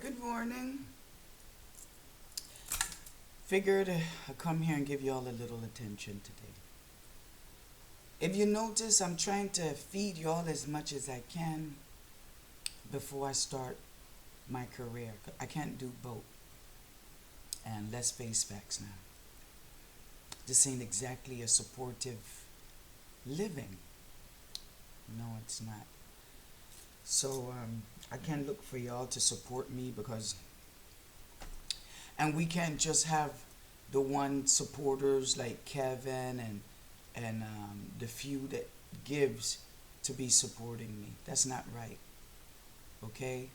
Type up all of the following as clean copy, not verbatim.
Good morning. Figured I'd come here and give y'all a little attention today. If you notice, I'm trying to feed y'all as much as I can before I start my career. I can't do both. And let's face facts now. This ain't exactly a supportive living. No, it's not. So I can't look for y'all to support me because, and we can't just have the one supporters like Kevin and the few that gives to be supporting me. That's not right. Okay?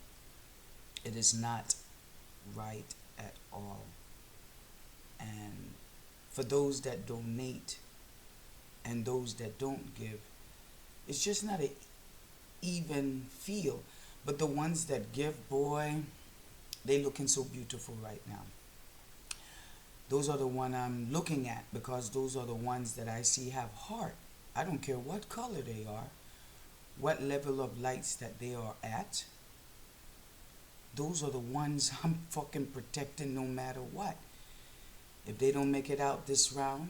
It is not right at all. And for those that donate and those that don't give, it's just not an even feel. But the ones that give, boy, they looking so beautiful right now. Those are the one I'm looking at because those are the ones that I see have heart. I don't care what color they are, what level of lights that they are at. Those are the ones I'm fucking protecting no matter what. If they don't make it out this round,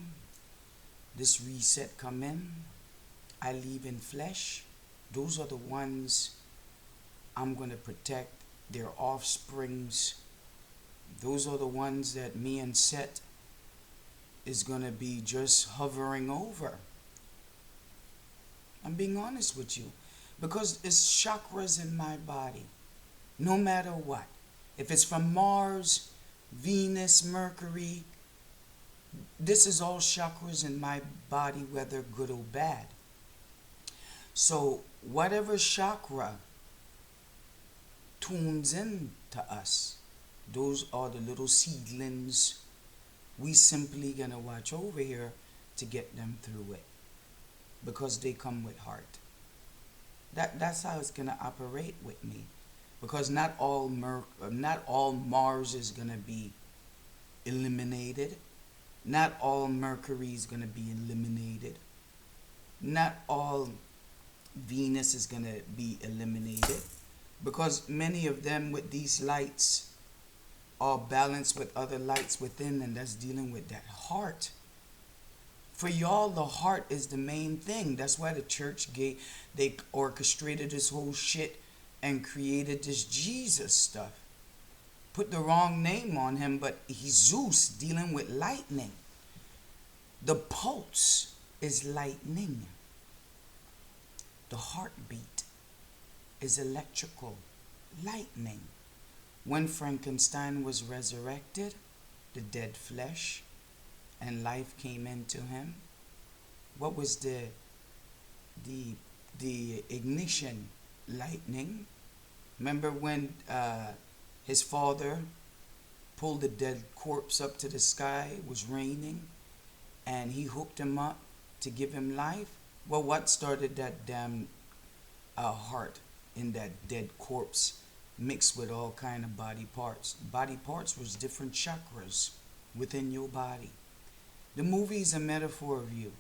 this reset come in, I leave in flesh. Those are the ones I'm going to protect, their offsprings. Those are the ones that me and Set is going to be just hovering over. I'm being honest with you. Because it's chakras in my body. No matter what. If it's from Mars, Venus, Mercury, this is all chakras in my body, whether good or bad. So whatever chakra tunes in to us, those are the little seedlings we simply gonna watch over here to get them through it, because they come with heart. That's how it's gonna operate with me, because not all Mars is gonna be eliminated, not all Mercury is gonna be eliminated, not all Venus is gonna be eliminated, because many of them with these lights are balanced with other lights within, and that's dealing with that heart. For y'all, the heart is the main thing. That's why the church they orchestrated this whole shit and created this Jesus stuff. Put the wrong name on him, but he's Zeus dealing with lightning. The pulse is lightning. The heartbeat is electrical lightning. When Frankenstein was resurrected, the dead flesh, and life came into him, what was the ignition? Lightning. Remember when his father pulled the dead corpse up to the sky, it was raining, and he hooked him up to give him life? Well, what started that damn heart in that dead corpse mixed with all kind of body parts? Body parts was different chakras within your body. The movie is a metaphor of you.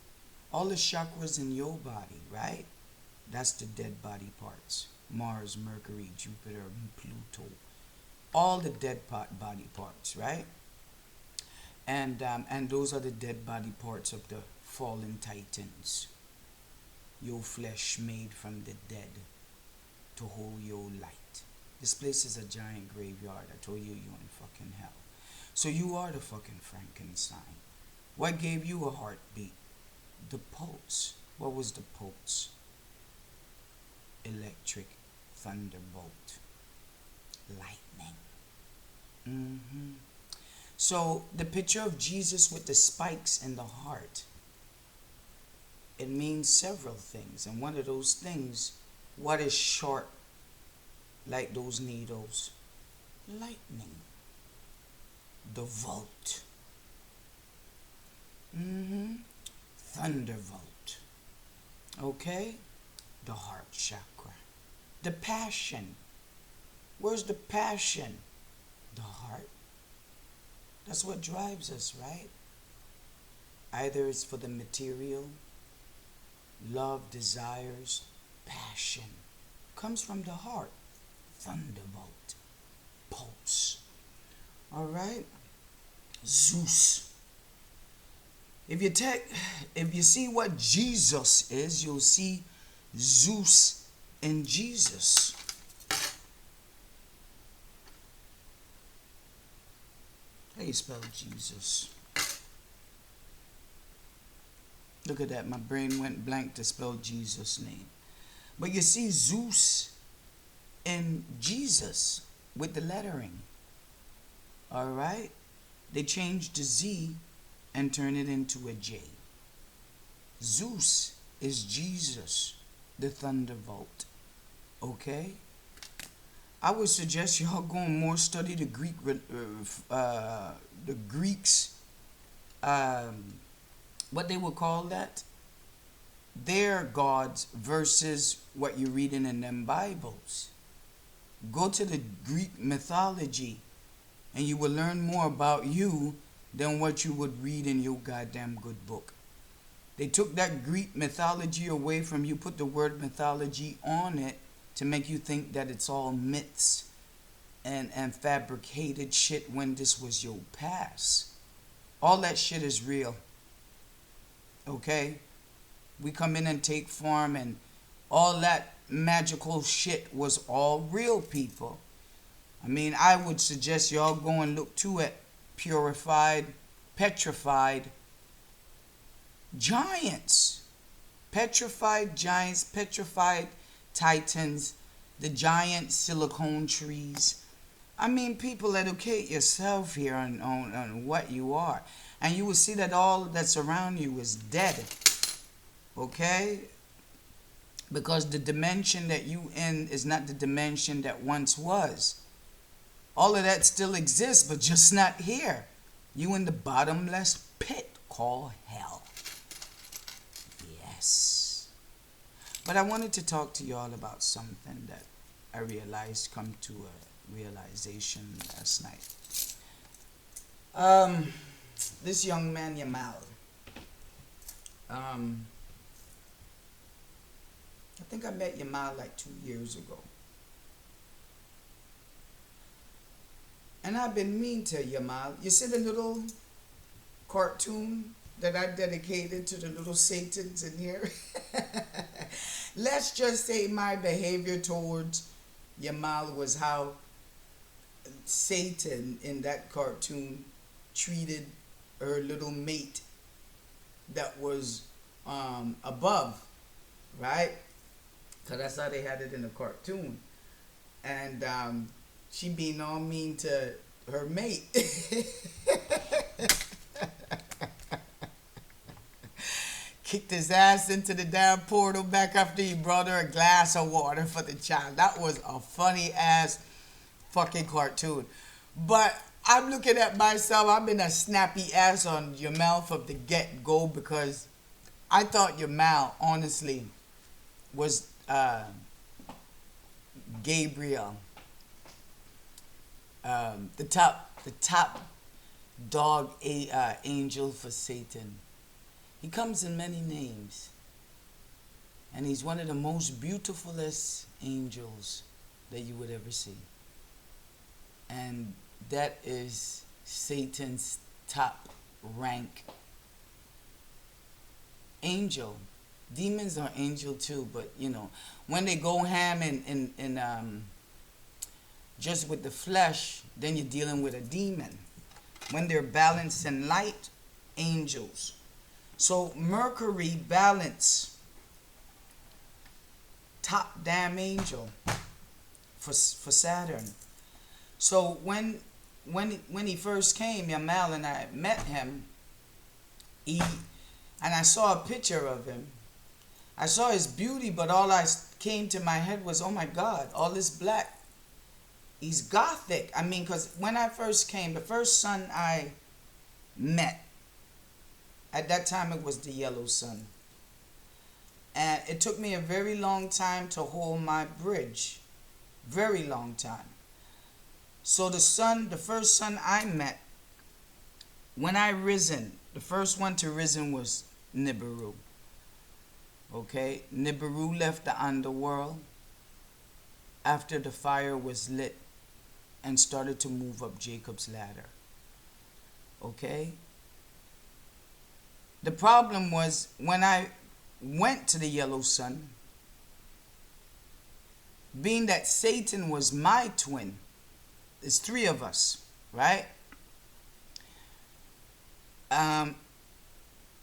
All the chakras in your body, right? That's the dead body parts. Mars, Mercury, Jupiter, Pluto. All the dead body parts, right? And those are the dead body parts of the fallen titans. Your flesh made from the dead to hold your light. This place is a giant graveyard. I told you, you're in fucking hell. So you are the fucking Frankenstein. What gave you a heartbeat? The pulse. What was the pulse? Electric thunderbolt. Lightning. So the picture of Jesus with the spikes in the heart, it means several things. And one of those things, what is sharp like those needles? Lightning. The volt. Thunderbolt. Okay? The heart chakra. The passion. Where's the passion? The heart. That's what drives us, right? Either it's for the material, love, desires, passion. Comes from the heart. Thunderbolt. pulse. All right? Zeus. If you see what Jesus is, you'll see Zeus in Jesus. How you spell Jesus? Look at that. My brain went blank to spell Jesus' name. But you see Zeus in Jesus with the lettering. All right? They changed the Z and turned it into a J. Zeus is Jesus, the thunderbolt. Okay? I would suggest y'all go and more study the Greeks, what they would call that, their gods versus what you're reading in them Bibles. Go to the Greek mythology and you will learn more about you than what you would read in your goddamn good book. They took that Greek mythology away from you, put the word mythology on it to make you think that it's all myths and fabricated shit when this was your past. All that shit is real. Okay? We come in and take form, and all that magical shit was all real, people. I mean, I would suggest y'all go and look too at purified, petrified giants. Petrified giants, petrified titans, the giant silicone trees. I mean, people, educate yourself here on what you are. And you will see that all that's around you is dead. Okay? Because the dimension that you in is not the dimension that once was. All of that still exists, but just not here. You in the bottomless pit called hell. Yes. But I wanted to talk to y'all about something that I realized, come to a realization last night. This young man, Yamal, I think I met Yamal like 2 years ago. And I've been mean to Yamal. You see the little cartoon that I dedicated to the little Satans in here? Let's just say my behavior towards Yamal was how Satan in that cartoon treated her little mate that was above, right? Because that's how they had it in the cartoon. And she being all mean to her mate. Kicked his ass into the damn portal back after he brought her a glass of water for the child. That was a funny ass fucking cartoon. But I'm looking at myself. I've been a snappy ass on Yamal from the get-go because I thought Yamal, honestly, was Gabriel. The top dog angel for Satan. He comes in many names. And he's one of the most beautifulest angels that you would ever see. And that is Satan's top rank angel. Demons are angel too, but you know, when they go ham in just with the flesh, then you're dealing with a demon. When they're balanced in light, angels. So Mercury balance, top damn angel for Saturn. So when he first came, Yamal and I met him, and I saw a picture of him. I saw his beauty, but all I came to my head was, oh my God, all this black. He's gothic. I mean, because when I first came, the first son I met, at that time it was the yellow sun. And it took me a very long time to hold my bridge. Very long time. So the first son I met, when I risen, the first one to risen was Nibiru. Okay? Nibiru left the underworld after the fire was lit and started to move up Jacob's ladder. Okay? The problem was when I went to the yellow sun, being that Satan was my twin, there's three of us, right?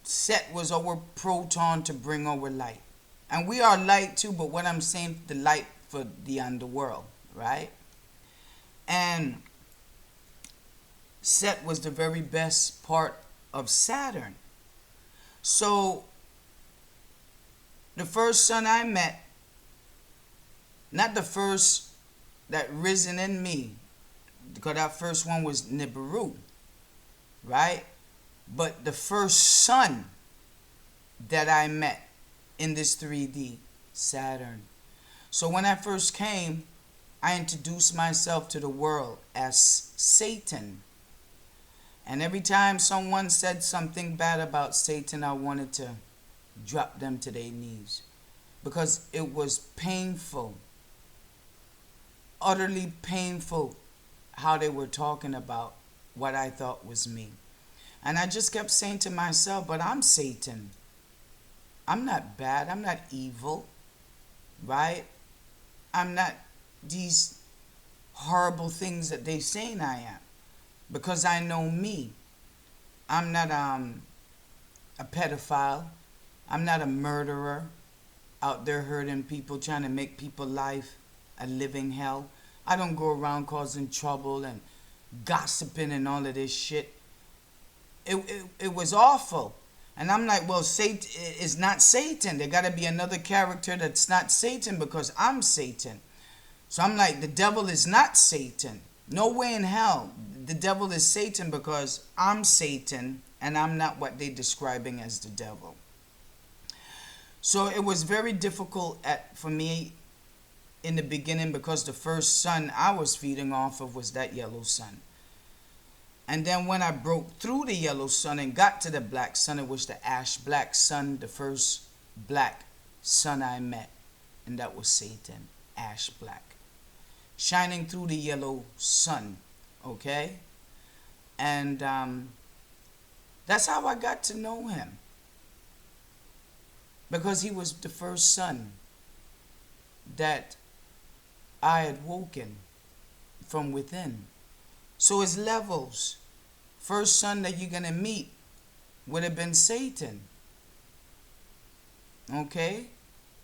Set was our proton to bring our light. And we are light too, but what I'm saying, the light for the underworld, right? And Set was the very best part of Saturn. So the first sun I met, not the first that risen in me, because that first one was Nibiru, right? But the first sun that I met in this 3D, Saturn. So when I first came, I introduced myself to the world as Satan. And every time someone said something bad about Satan, I wanted to drop them to their knees. Because it was painful, utterly painful, how they were talking about what I thought was me. And I just kept saying to myself, but I'm Satan. I'm not bad. I'm not evil, right? I'm not these horrible things that they're saying I am. Because I know me. I'm not a pedophile. I'm not a murderer out there hurting people, trying to make people's life a living hell. I don't go around causing trouble and gossiping and all of this shit. It was awful. And I'm like, well, Satan is not Satan. There got to be another character that's not Satan because I'm Satan. So I'm like, the devil is not Satan. No way in hell. The devil is Satan because I'm Satan and I'm not what they're describing as the devil. So it was very difficult for me in the beginning because the first sun I was feeding off of was that yellow sun. And then when I broke through the yellow sun and got to the black sun, it was the ash black sun, the first black sun I met. And that was Satan, ash black. Shining through the yellow sun, okay? And that's how I got to know him. Because he was the first sun that I had woken from within. So it's levels. First sun that you're going to meet would have been Satan. Okay?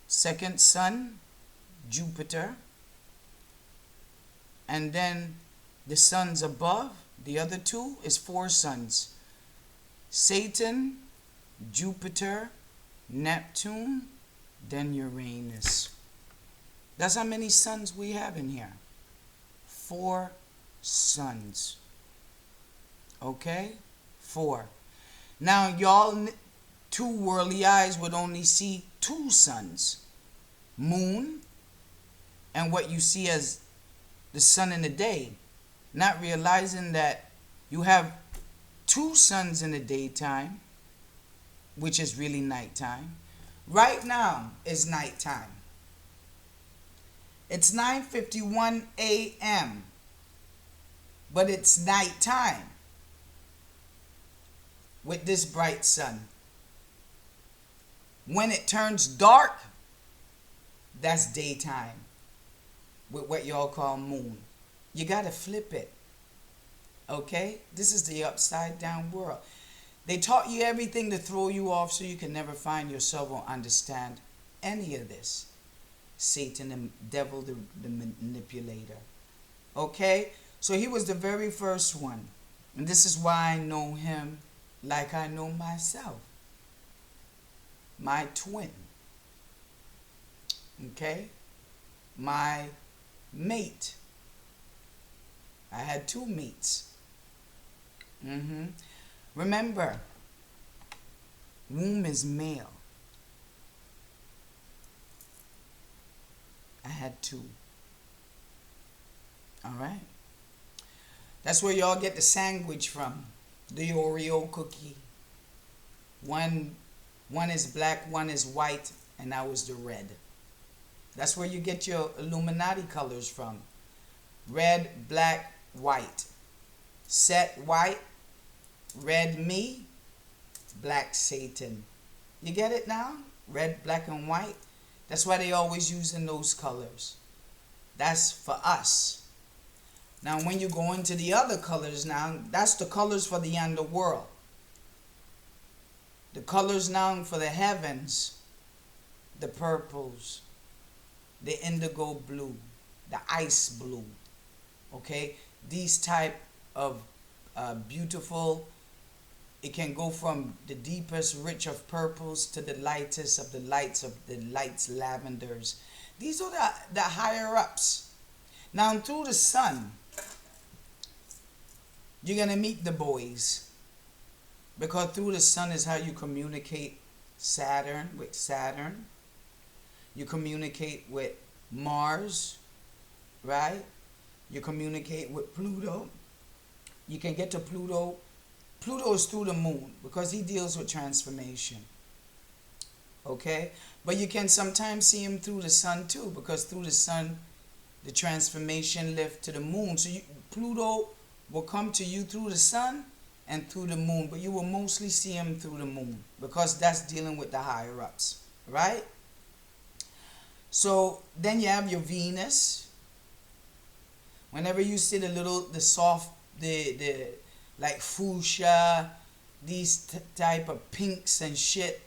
Second sun, Jupiter. And then the suns above, the other two, is four suns. Satan, Jupiter, Neptune, then Uranus. That's how many suns we have in here. 4 suns. Okay? 4. Now, y'all, 2 worldly eyes would only see 2 suns. Moon, and what you see as the sun in the day. Not realizing that you have 2 suns in the daytime, which is really nighttime. Right now is nighttime. It's 9:51 a.m. But it's nighttime with this bright sun. When it turns dark, that's daytime with what y'all call moon. You got to flip it. Okay? This is the upside down world. They taught you everything to throw you off so you can never find yourself or understand any of this. Satan, the devil, the manipulator. Okay? So he was the very first one. And this is why I know him like I know myself. My twin. Okay? My mate. I had 2 mates. Remember, womb is male. I had 2. All right? That's where y'all get the sandwich from. The Oreo cookie. One is black, one is white, and that was the red. That's where you get your Illuminati colors from. Red, black, white. Set, white. Red, me. Black, Satan. You get it now? Red, black, and white. That's why they always using those colors. That's for us. Now when you go into the other colors now, that's the colors for the underworld. The colors now for the heavens, the purples, the indigo blue, the ice blue. Okay? These type of beautiful, it can go from the deepest rich of purples to the lightest of the lights lavenders. These are the higher ups. Now through the sun, you're going to meet the boys. Because through the sun is how you communicate with Saturn. You communicate with Mars, right? You communicate with Pluto. You can get to Pluto. Pluto is through the moon because he deals with transformation. Okay? But you can sometimes see him through the sun too, because through the sun, the transformation lift to the moon. So Pluto will come to you through the sun and through the moon, but you will mostly see him through the moon because that's dealing with the higher ups, right? So then you have your Venus. Whenever you see the soft, the like fuchsia, these type of pinks and shit,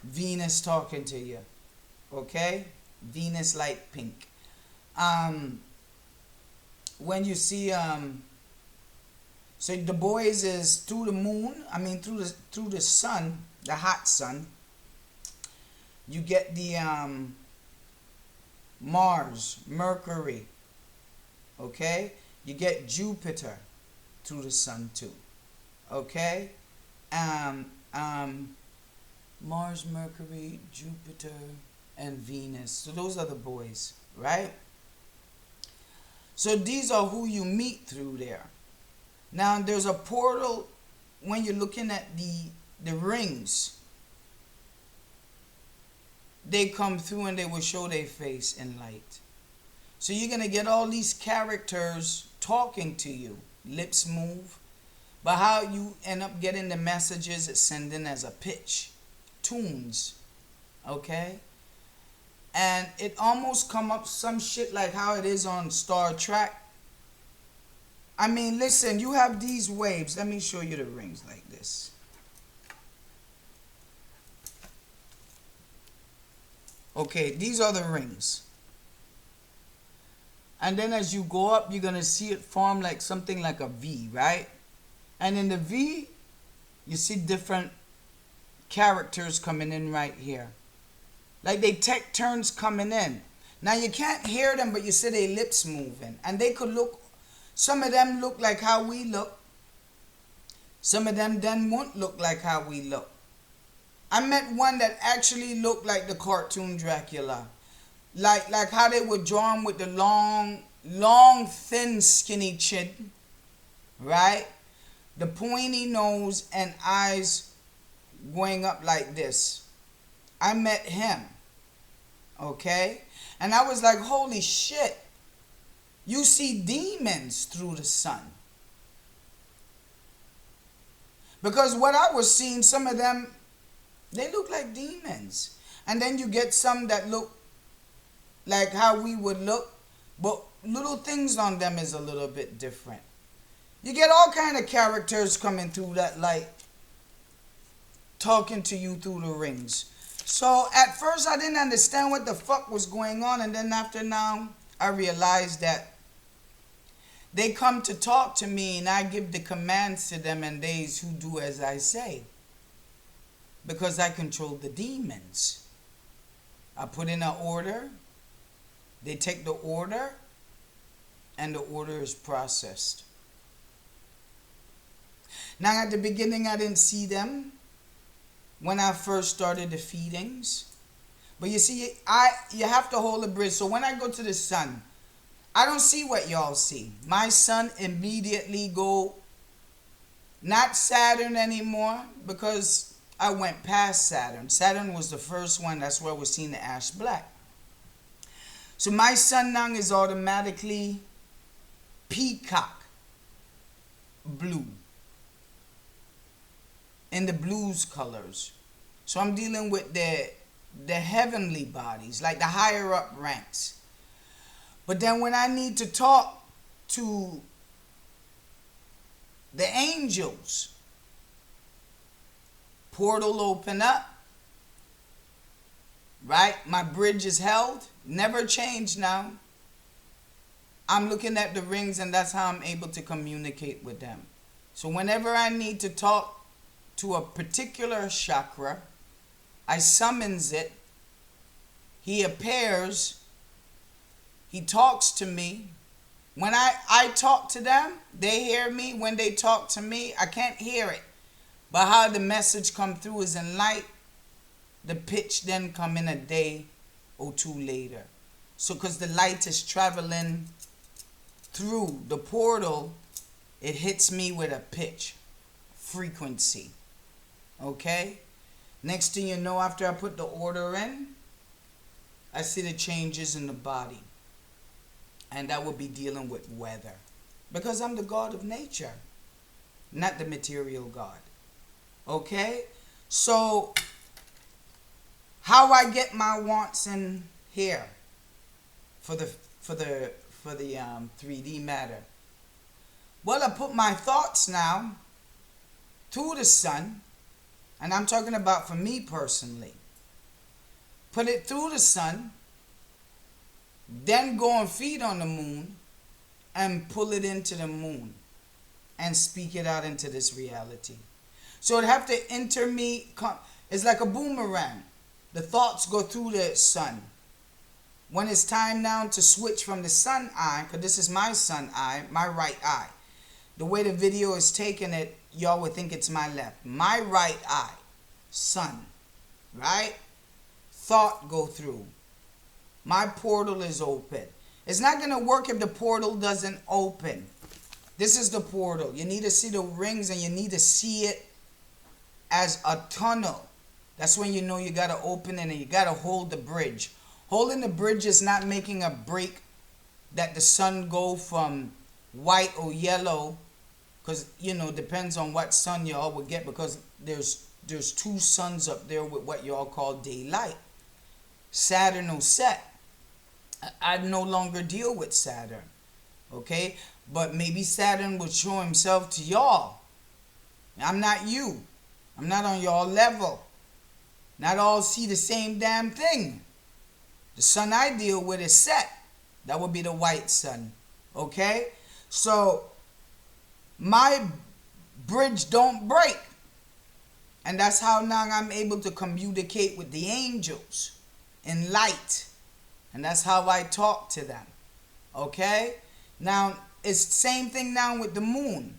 Venus talking to you, okay? Venus like pink. When you see so the boys is through the moon, through the sun, the hot sun, you get the Mars, Mercury, okay? You get Jupiter through the sun too, okay? Mars, Mercury, Jupiter, and Venus. So those are the boys, right? So these are who you meet through there. Now there's a portal when you're looking at the rings. They come through and they will show their face in light. So you're going to get all these characters talking to you. Lips move. But how you end up getting the messages, it's sending as a pitch. Tunes. Okay? And it almost come up some shit like how it is on Star Trek. I mean, listen, you have these waves. Let me show you the rings like this. Okay, these are the rings. And then as you go up, you're going to see it form like something like a V, right? And in the V, you see different characters coming in right here. Like they take turns coming in. Now you can't hear them, but you see their lips moving. And they could look, some of them look like how we look. Some of them then won't look like how we look. I met one that actually looked like the cartoon Dracula. Like how they were drawn with the long, thin, skinny chin. Right? The pointy nose and eyes going up like this. I met him. Okay? And I was like, holy shit. You see demons through the sun. Because what I was seeing, some of them, they look like demons. And then you get some that look like how we would look, but little things on them is a little bit different. You get all kind of characters coming through that light, talking to you through the rings. So at first I didn't understand what the fuck was going on, and then after now I realized that they come to talk to me and I give the commands to them, and these who do as I say. Because I control the demons. I put in an order. They take the order, and the order is processed. Now at the beginning I didn't see them when I first started the feedings. But you see, you have to hold a bridge. So when I go to the sun, I don't see what y'all see. My sun immediately go, not Saturn anymore, because I went past Saturn. Saturn was the first one. That's where we're seeing the ash black. So my sun now is automatically peacock blue, in the blues colors. So I'm dealing with the heavenly bodies, like the higher up ranks. But then when I need to talk to the angels, portal open up, right? My bridge is held, never changed now. I'm looking at the rings, and that's how I'm able to communicate with them. So whenever I need to talk to a particular chakra, I summons it. He appears. He talks to me. When I talk to them, they hear me. When they talk to me, I can't hear it. But how the message come through is in light. The pitch then come in a day or two later. So because the light is traveling through the portal, it hits me with a pitch, frequency. Okay? Next thing you know, after I put the order in, I see the changes in the body. And that will be dealing with weather. Because I'm the God of nature, not the material God. Okay? So, how I get my wants in here for the 3D matter? Well, I put my thoughts now through the sun, and I'm talking about for me personally. Put it through the sun, then go and feed on the moon and pull it into the moon and speak it out into this reality. So it'd have to enter me. It's like a boomerang. The thoughts go through the sun. When it's time now to switch from the sun eye, because this is my sun eye, my right eye. The way the video is taking it, y'all would think it's my left. My right eye, sun, right? Thought go through. My portal is open. It's not going to work if the portal doesn't open. This is the portal. You need to see the rings, and you need to see it as a tunnel. That's when you know you got to open it, and you got to hold the bridge. Holding the bridge is not making a break that the sun go from white or yellow, because, you know, depends on what sun y'all would get, because there's two suns up there with what y'all call daylight. Saturn will set. I no longer deal with Saturn, okay? But maybe Saturn will show himself to y'all. I'm not you. I'm not on y'all level. Not all see the same damn thing. The sun I deal with is set. That would be the white sun, okay? So, my bridge don't break. And that's how now I'm able to communicate with the angels in light. And that's how I talk to them. Okay? Now, it's the same thing now with the moon.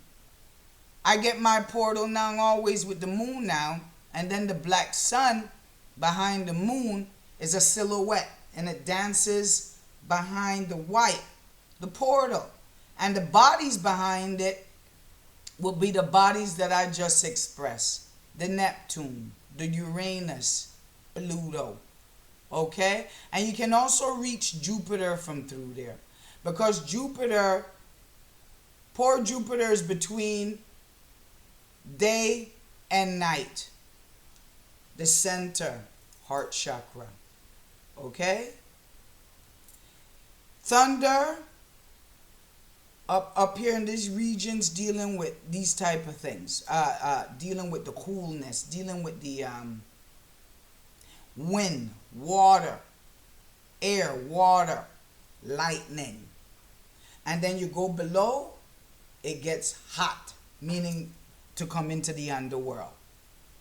I get my portal now always with the moon now. And then the black sun behind the moon is a silhouette. And it dances behind the white, the portal. And the bodies behind it will be the bodies that I just expressed. The Neptune, the Uranus, Pluto. Okay? And you can also reach Jupiter from through there. Because Jupiter, poor Jupiter is between day and night. The center, heart chakra. Okay? Thunder, up here in these regions, dealing with these type of things. Dealing with the coolness, dealing with the wind, water, air, water, lightning. And then you go below, it gets hot, meaning to come into the underworld,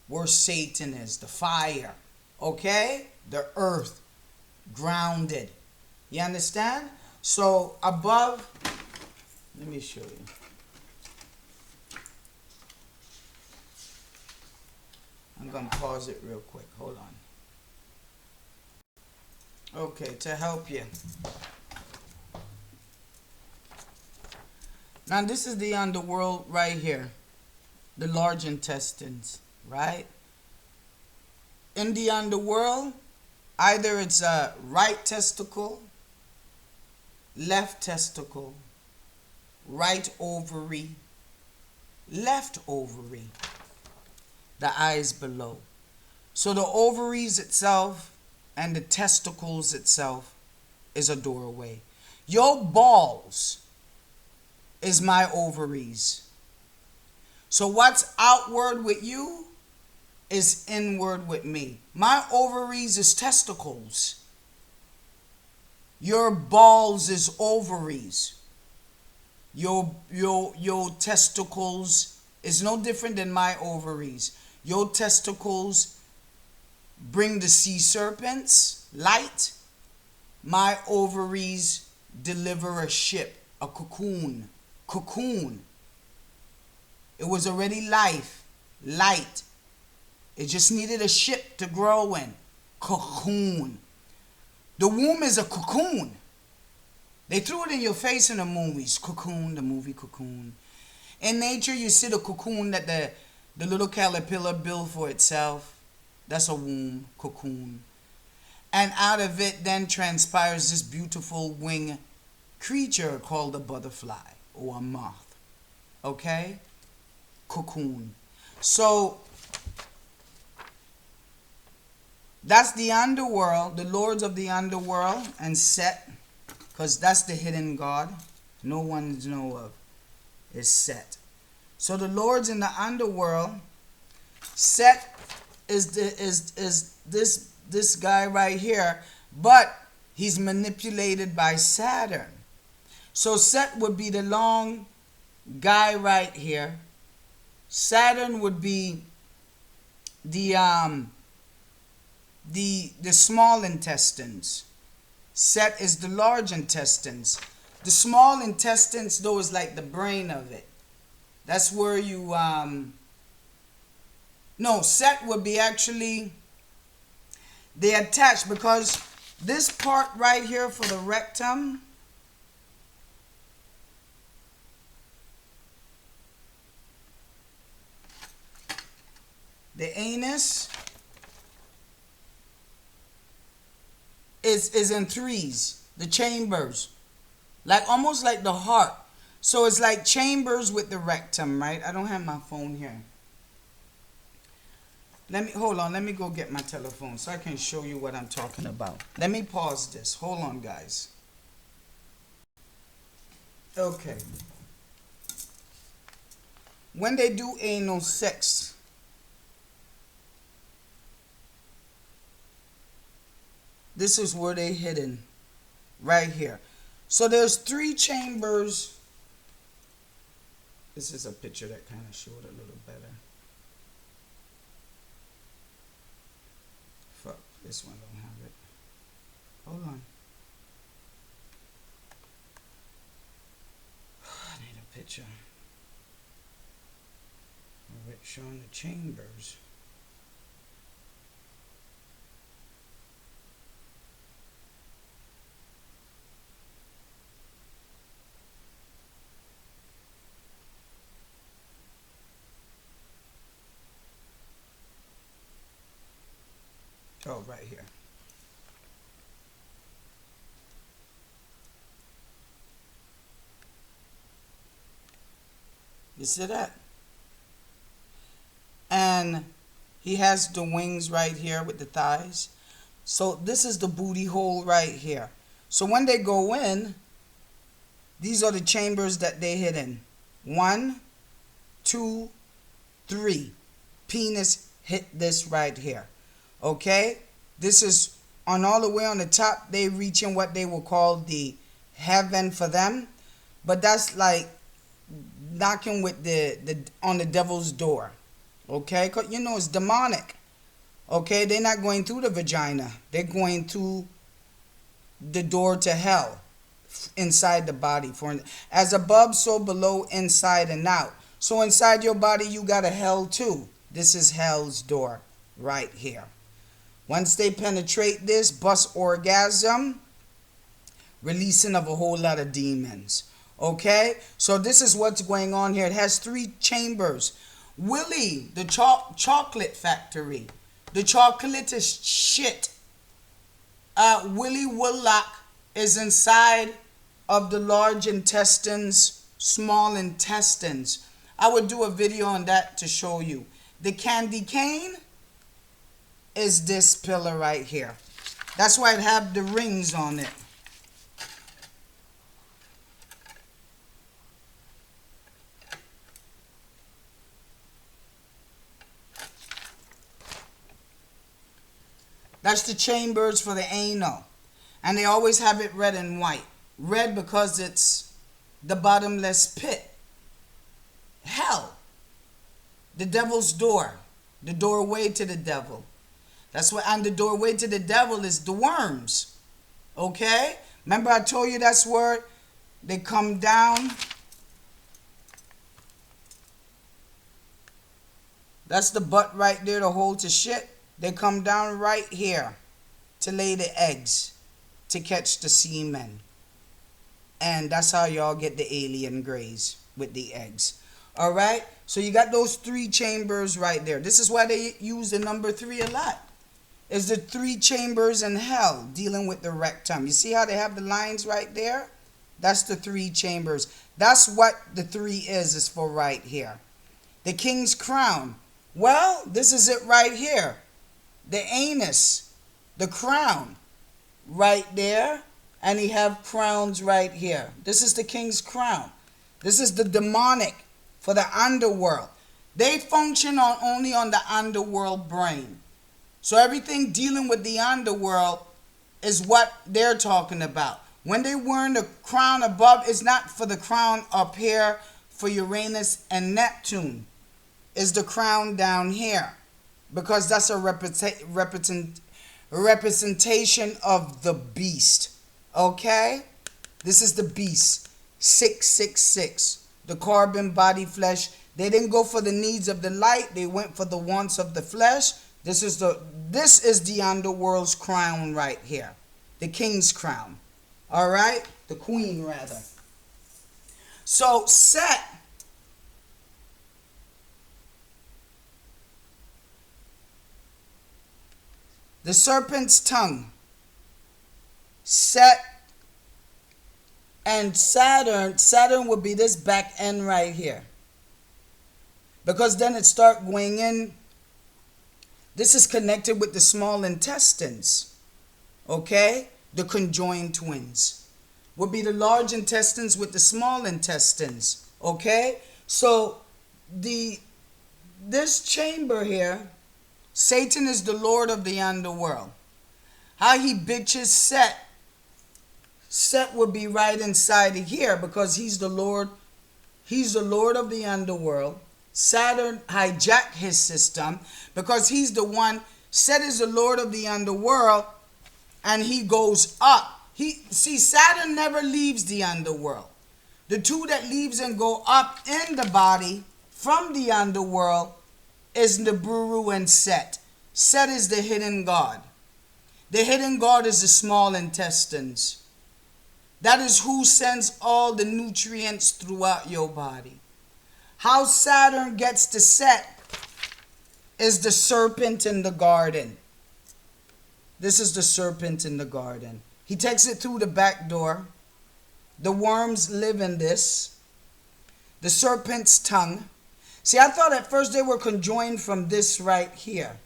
where Satan is, the fire, okay? The earth, grounded. You understand? So above, let me show you. I'm going to pause it real quick. Hold on. Okay, to help you. Now this is the underworld right here. The large intestines, right? In the underworld, either it's a right testicle, left testicle, right ovary, left ovary, the eyes below. So the ovaries itself and the testicles itself is a doorway. Your balls is my ovaries. So what's outward with you is inward with me. My ovaries is testicles. Your balls is ovaries. Your testicles is no different than my ovaries. Your testicles bring the sea serpents, light. My ovaries deliver a ship, a cocoon. Cocoon. It was already light. It just needed a ship to grow in. Cocoon. The womb is a cocoon. They threw it in your face in the movies. Cocoon, the movie Cocoon. In nature, you see the cocoon that the little caterpillar built for itself. That's a womb, cocoon. And out of it then transpires this beautiful winged creature called a butterfly or a moth. Okay? Cocoon. So, that's the underworld, the lords of the underworld, and Set, because that's the hidden god no one knows of, is Set. So the lords in the underworld, Set is this guy right here, but he's manipulated by Saturn. So Set would be the long guy right here. Saturn would be the small intestines. Set is the large intestines. The small intestines, though, is like the brain of it. That's where you no, Set would be actually, they attach, because this part right here for the rectum, the anus is in threes, the chambers, like almost like the heart. So it's like chambers with the rectum, right? I don't have my phone here. Hold on, let me go get my telephone so I can show you what I'm talking about. Let me pause this. Hold on, guys. Okay. When they do anal sex, this is where they're hidden, right here. So there's 3 chambers. This is a picture that kind of showed a little better. Fuck, this one don't have it. Hold on. I need a picture of it showing the chambers. Oh, right here. You see that? And he has the wings right here with the thighs. So this is the booty hole right here. So when they go in, these are the chambers that they hid in. 1, 2, 3. Penis hit this right here. Okay, this is on all the way on the top. They reaching what they will call the heaven for them, but that's like knocking with the on the devil's door. Okay, 'cause you know it's demonic. Okay, they're not going through the vagina. They're going through the door to hell inside the body. For as above, so below, inside and out. So inside your body, you got a hell too. This is hell's door right here. Once they penetrate this, bust orgasm, releasing of a whole lot of demons. Okay? So this is what's going on here. It has 3 chambers. Willie, the chocolate factory. The chocolate is shit. Willie Woodlock is inside of the large intestines small intestines. I would do a video on that to show you. The candy cane is this pillar right here. That's why it have the rings on it. That's the chambers for the anal. And they always have it red and white. Red because it's the bottomless pit. Hell. The devil's door. The doorway to the devil. That's what, and the doorway to the devil is the worms. Okay? Remember I told you that's where they come down. That's the butt right there to hold to shit. They come down right here to lay the eggs, to catch the semen. And that's how y'all get the alien grays with the eggs. Alright? So you got those 3 chambers right there. This is why they use the number 3 a lot. It's the 3 chambers in hell dealing with the rectum. You see how they have the lines right there? That's the 3 chambers. That's what the 3 is for right here. The king's crown. Well, this is it right here. The anus, the crown, right there, and he have crowns right here. This is the king's crown. This is the demonic for the underworld. They function only on the underworld brain. So everything dealing with the underworld is what they're talking about. When they wearing the crown above, it's not for the crown up here for Uranus and Neptune. It's the crown down here. Because that's a representation of the beast. Okay? This is the beast. 666. The carbon, body, flesh. They didn't go for the needs of the light. They went for the wants of the flesh. This is the underworld's crown right here. The king's crown. Alright? The queen rather. So Set. The serpent's tongue. Set and Saturn. Saturn would be this back end right here. Because then it start going in. This is connected with the small intestines. Okay? The conjoined twins. Would be the large intestines with the small intestines. Okay? So this chamber here, Satan is the lord of the underworld. How he bitches Set. Set would be right inside of here because he's the lord. He's the lord of the underworld. Saturn hijacked his system because he's the one. Set is the lord of the underworld and he goes up. See, Saturn never leaves the underworld. The two that leaves and go up in the body from the underworld is Nibiru and Set. Set is the hidden god. The hidden god is the small intestines. That is who sends all the nutrients throughout your body. How Saturn gets to Set is the serpent in the garden. This is the serpent in the garden. He takes it through the back door. The worms live in this. The serpent's tongue. See, I thought at first they were conjoined from this right here.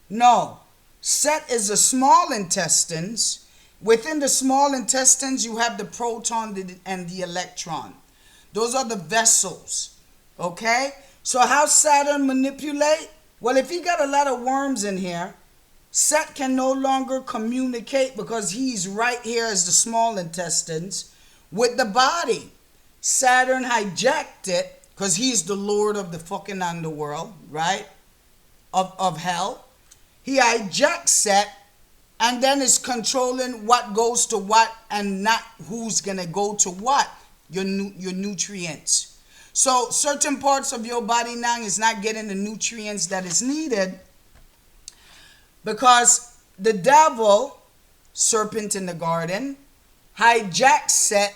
No. Set is the small intestines. Within the small intestines, you have the proton and the electron. Those are the vessels. Okay? So how Saturn manipulate? Well, if he got a lot of worms in here, Set can no longer communicate because he's right here as the small intestines with the body. Saturn hijacked it. Because he's the lord of the fucking underworld, right? Of hell. He hijacks Set and then is controlling what goes to what and not who's going to go to what. Your nutrients. So certain parts of your body now is not getting the nutrients that is needed because the devil, serpent in the garden, hijacked Set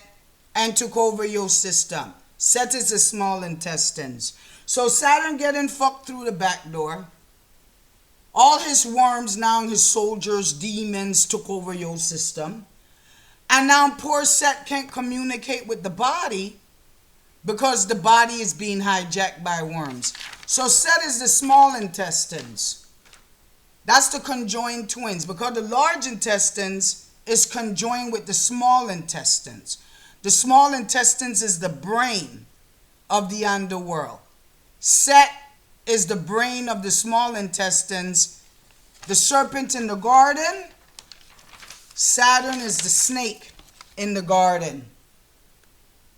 and took over your system. Set is the small intestines. So Saturn getting fucked through the back door. All his worms now, his soldiers, demons took over your system. And now poor Set can't communicate with the body because the body is being hijacked by worms. So set is the small intestines. That's the conjoined twins, because the large intestines is conjoined with the small intestines. The small intestines is the brain of the underworld. Set is the brain of the small intestines. The serpent in the garden. Saturn is the snake in the garden.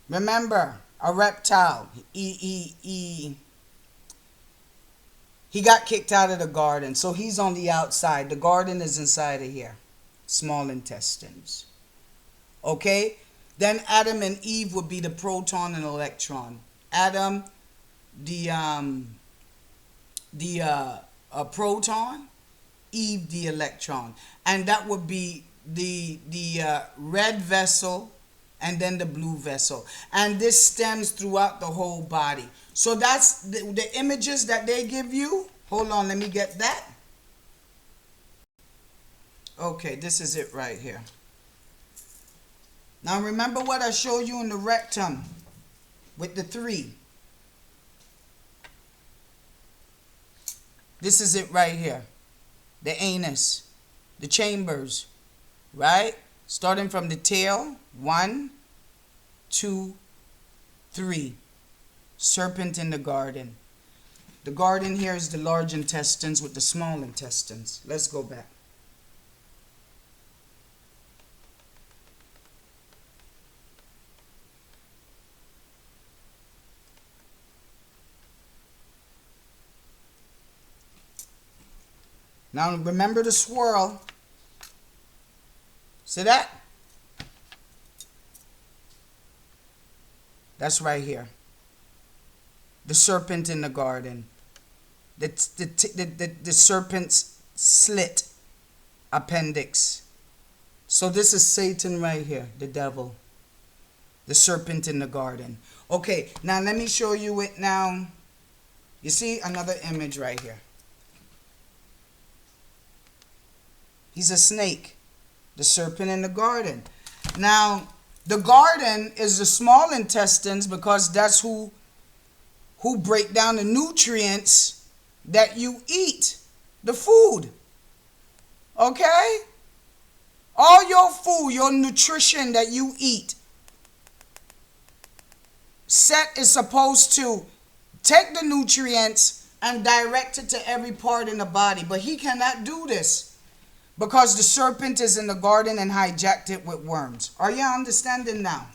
Remember, a reptile. He got kicked out of the garden, so he's on the outside. The garden is inside of here. Small intestines. Okay? Then Adam and Eve would be the proton and electron. Adam, the proton, Eve, the electron. And that would be the red vessel and then the blue vessel. And this stems throughout the whole body. So that's the images that they give you. Hold on, let me get that. Okay, this is it right here. Now remember what I showed you in the rectum with the 3. This is it right here. The anus, the chambers, right? Starting from the tail, 1, 2, 3. Serpent in the garden. The garden here is the large intestines with the small intestines. Let's go back. Now remember the swirl. See that? That's right here. The serpent in the garden. The serpent's slit appendix. So this is Satan right here, the devil. The serpent in the garden. Okay, now let me show you it now. You see another image right here. He's a snake. The serpent in the garden. Now, the garden is the small intestines because that's who break down the nutrients that you eat. The food. Okay? All your food, your nutrition that you eat. Set is supposed to take the nutrients and direct it to every part in the body. But he cannot do this because the serpent is in the garden and hijacked it with worms. Are you understanding now?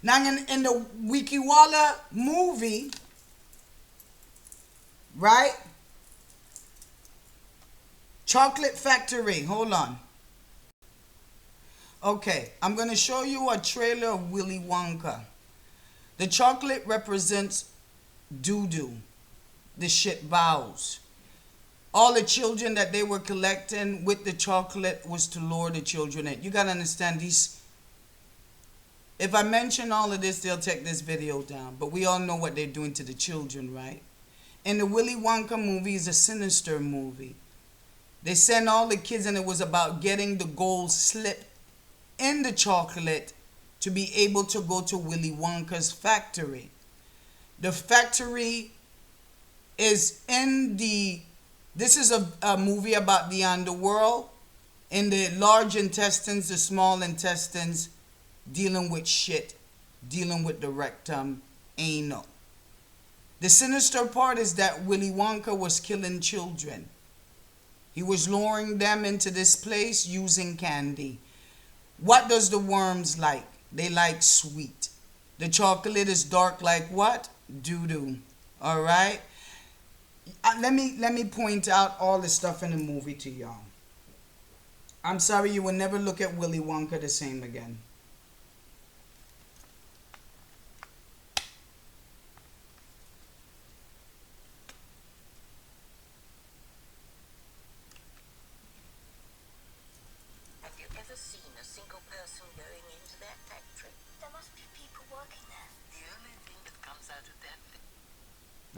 Now in the Wikiwala movie, right? Chocolate Factory. Hold on. Okay, I'm going to show you a trailer of Willy Wonka. The chocolate represents doo-doo. The shit bowels. All the children that they were collecting with the chocolate was to lure the children in. You got to understand these. If I mention all of this, they'll take this video down. But we all know what they're doing to the children, right? In the Willy Wonka movie is a sinister movie. They sent all the kids and it was about getting the gold slip in the chocolate to be able to go to Willy Wonka's factory. The factory is in the... This is a movie about the underworld. In the large intestines, the small intestines, dealing with shit, dealing with the rectum, anal. The sinister part is that Willy Wonka was killing children. He was luring them into this place using candy. What does the worms like? They like sweet. The chocolate is dark like what? Doo-doo. All right? Let me point out all the stuff in the movie to y'all. I'm sorry, you will never look at Willy Wonka the same again. Have you ever seen a single person going into that factory? There must be people working there. The only thing that comes out of that...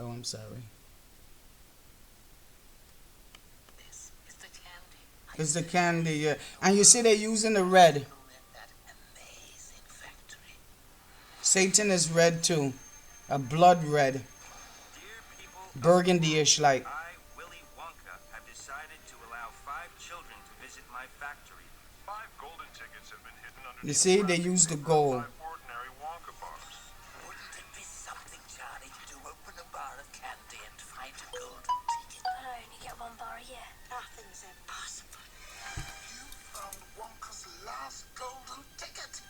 Oh, I'm sorry. It's the candy, yeah. And you see they're using the red. Satan is red too. A blood red. Dear people, Burgundy-ish like. I, Willy Wonka, have decided to allow 5 children to visit my factory. 5 golden tickets have been hidden under You see, they use the gold. 5 ordinary Wonka bars. Wouldn't it be something, Charlie, to open a bar of candy and find a golden ticket? But I only get 1 bar a year. Nothing's impossible. You found Wonka's last golden ticket.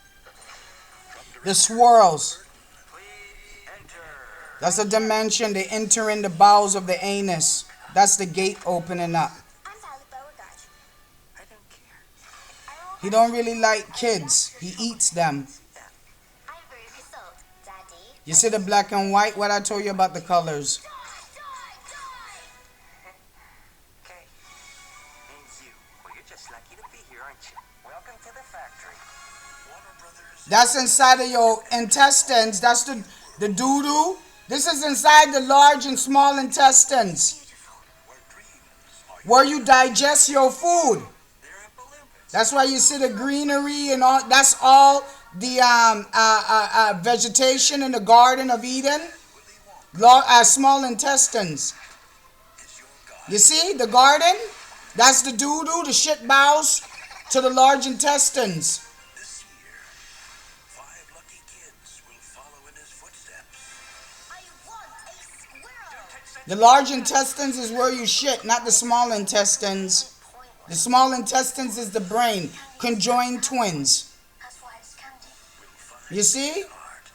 The swirls. Please enter. That's a dimension. They enter in the bowels of the anus. That's the gate opening up. I'm Sally Beauregard. I don't care. He don't really like kids. He eats them. I'm Ruby Salt, Daddy. You see the black and white? What I told you about the colors. Okay. Name's you. Well, you're just lucky to be here, aren't you? Welcome to the factory. Warner Brothers. That's inside of your intestines. That's the doo-doo. This is inside the large and small intestines, Where dreams are where you digest your food. there at Olympus. That's why you see the greenery and all. That's all the vegetation in the Garden of Eden. Small intestines. Is your God You see the garden? That's the doo-doo, the shit bowels to the large intestines. this year? 5 lucky kids will follow in his footsteps. I want a squirrel. The large intestines is where you shit, not the small intestines. The small intestines is the brain, conjoined twins. That's why it's candy. You see? Heart.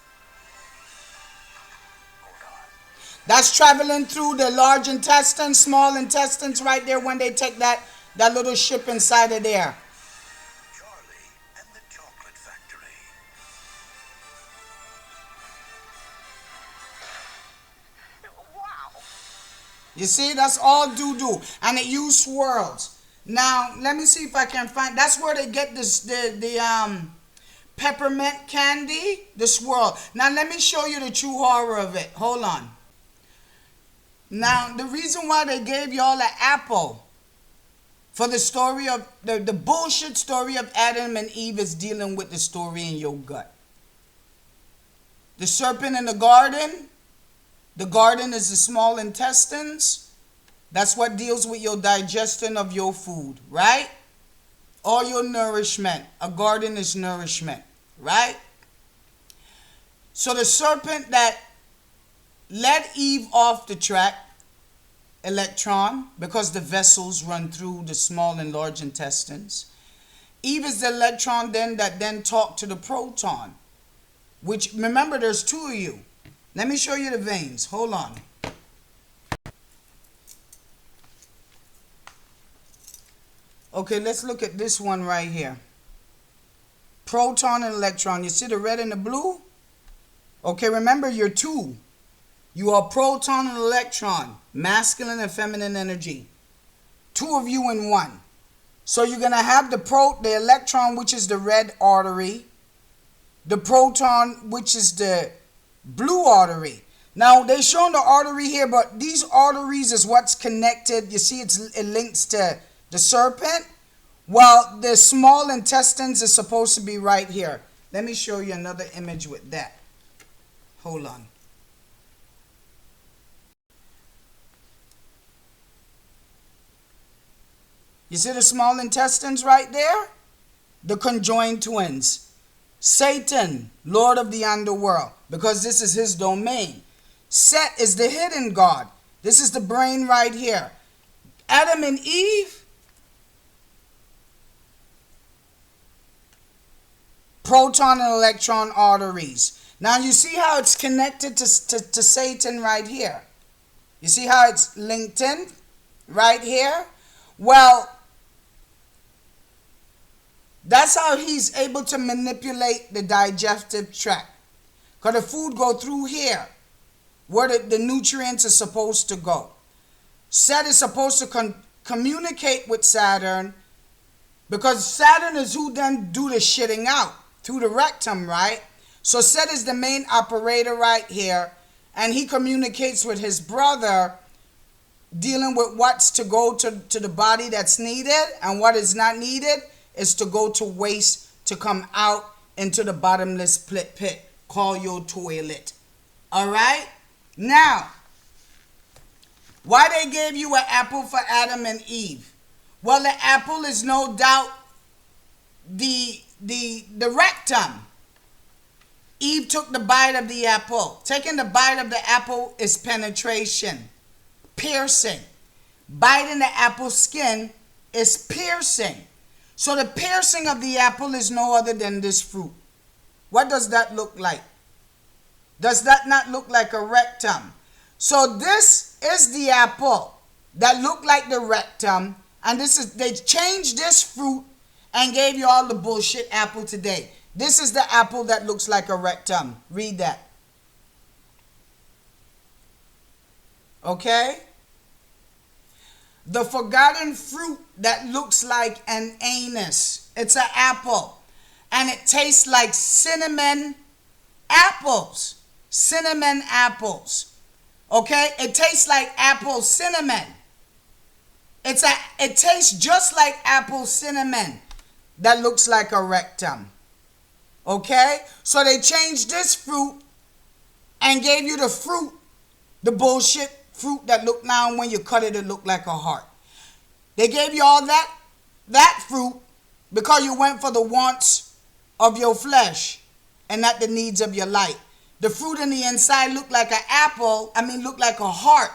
That's traveling through the large intestines, small intestines right there when they take that little ship inside of there. Charlie and the Chocolate Factory. Wow. You see, that's all doo-doo. And it use swirls. Now, let me see if I can find, that's where they get this, the peppermint candy, the swirl. Now, let me show you the true horror of it. Hold on. Now, the reason why they gave y'all an apple for the story of, the bullshit story of Adam and Eve is dealing with the story in your gut. The serpent in the garden is the small intestines. That's what deals with your digestion of your food, right? All your nourishment. A garden is nourishment, right? So the serpent that led Eve off the track, electron, because the vessels run through the small and large intestines. Eve is the electron that then talked to the proton, which, remember, there's 2 of you. Let me show you the veins. Hold on. Okay, let's look at this one right here. Proton and electron. You see the red and the blue? Okay, remember, you're 2. You are proton and electron, masculine and feminine energy. 2 of you in 1. So you're going to have the electron, which is the red artery, the proton, which is the blue artery. Now, they're showing the artery here, but these arteries is what's connected. You see, it links to the serpent. Well, the small intestines is supposed to be right here. Let me show you another image with that. Hold on. You see the small intestines right there? The conjoined twins. Satan, Lord of the underworld, because this is his domain. Set is the hidden God. This is the brain right here. Adam and Eve, proton and electron arteries. Now you see how it's connected to Satan right here. You see how it's linked in right here? Well, that's how he's able to manipulate the digestive tract. Because the food go through here, where the nutrients are supposed to go. Set is supposed to communicate with Saturn, because Saturn is who then do the shitting out through the rectum, right? So Set is the main operator right here, and he communicates with his brother, dealing with what's to go to the body that's needed, and what is not needed is to go to waste, to come out into the bottomless pit. call your toilet. All right? Now, why they gave you an apple for Adam and Eve? Well, the apple is no doubt the rectum. Eve took the bite of the apple. Taking the bite of the apple is penetration, piercing. Biting the apple skin is piercing. So the piercing of the apple is no other than this fruit. What does that look like? Does that not look like a rectum? So this is the apple that looked like the rectum, and they changed this fruit and gave you all the bullshit apple today. This is the apple that looks like a rectum. Read that. Okay? The forgotten fruit that looks like an anus. It's an apple. And it tastes like cinnamon apples. Cinnamon apples. Okay? It tastes like apple cinnamon. It tastes just like apple cinnamon that looks like a rectum. Okay? So they changed this fruit and gave you the fruit, the bullshit fruit that look now when you cut it, it look like a heart. They gave you all that fruit because you went for the wants of your flesh and not the needs of your life. The fruit in the inside look like an apple, look like a heart,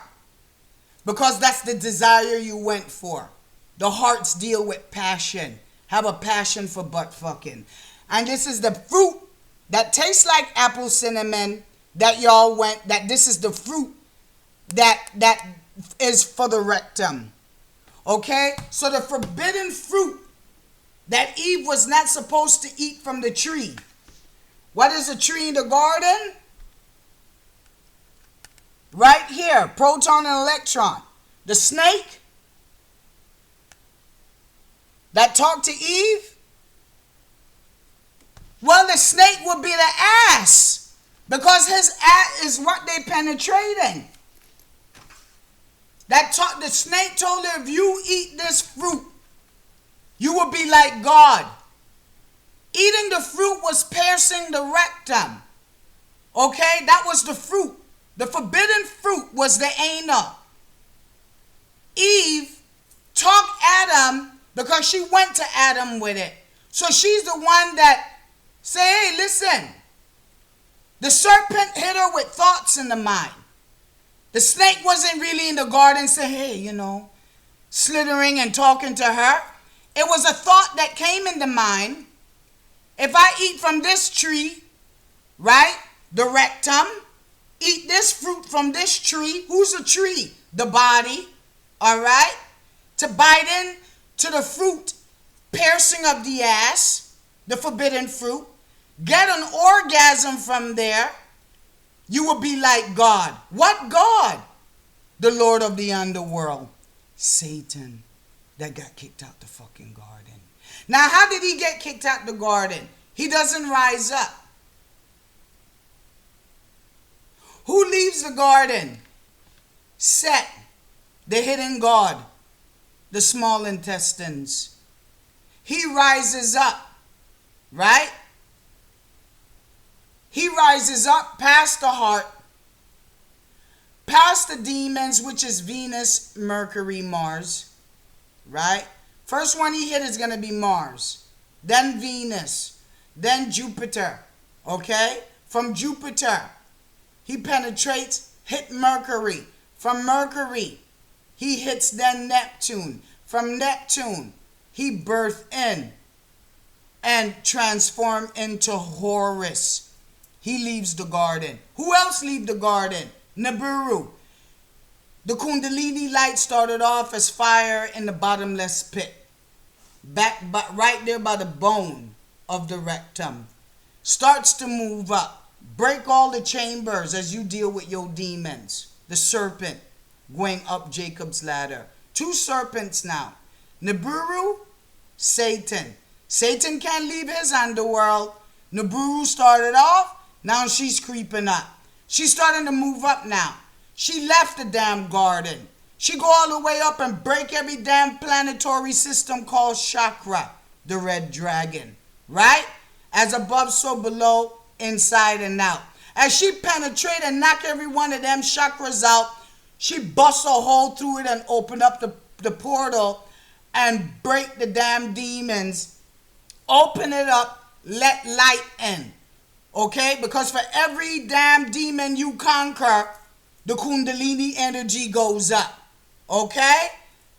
because that's the desire you went for. The hearts deal with passion. Have a passion for butt fucking. And this is the fruit that tastes like apple cinnamon that y'all went, that this is the fruit that is for the rectum. Okay? So the forbidden fruit that Eve was not supposed to eat from the tree. What is a tree in the garden? Right here, proton and electron. The snake that talked to Eve. Well, the snake would be the ass, because his ass is what they penetrating. The snake told her, if you eat this fruit, you will be like God. Eating the fruit was piercing the rectum. Okay, that was the fruit. The forbidden fruit was the anal. Eve talked Adam because she went to Adam with it. So she's the one that say, hey, listen. The serpent hit her with thoughts in the mind. The snake wasn't really in the garden saying, hey, slithering and talking to her. It was a thought that came in the mind. If I eat from this tree, right, the rectum, eat this fruit from this tree. Who's a tree? The body, all right? To bite in to the fruit, piercing of the ass, the forbidden fruit. Get an orgasm from there. You will be like God. What God? The Lord of the underworld. Satan, that got kicked out the fucking garden. Now, how did he get kicked out the garden? He doesn't rise up. Who leaves the garden? Set, the hidden God, the small intestines. He rises up, right? He rises up past the heart, past the demons, which is Venus, Mercury, Mars, right? First one he hit is going to be Mars, then Venus, then Jupiter, okay? From Jupiter, he penetrates, hit Mercury. From Mercury, he hits then Neptune. From Neptune, he birthed in and transformed into Horus. He leaves the garden. Who else leaves the garden? Nibiru. The Kundalini light started off as fire in the bottomless pit. Right there by the bone of the rectum. Starts to move up. Break all the chambers as you deal with your demons. The serpent going up Jacob's ladder. 2 serpents now. Nibiru, Satan. Satan can't leave his underworld. Nibiru started off. Now she's creeping up. She's starting to move up now. She left the damn garden. She go all the way up and break every damn planetary system called chakra, the red dragon. Right? As above, so below, inside and out. As she penetrate and knock every one of them chakras out, she busts a hole through it and open up the portal and break the damn demons. Open it up, let light in. Okay? Because for every damn demon you conquer, the Kundalini energy goes up. Okay?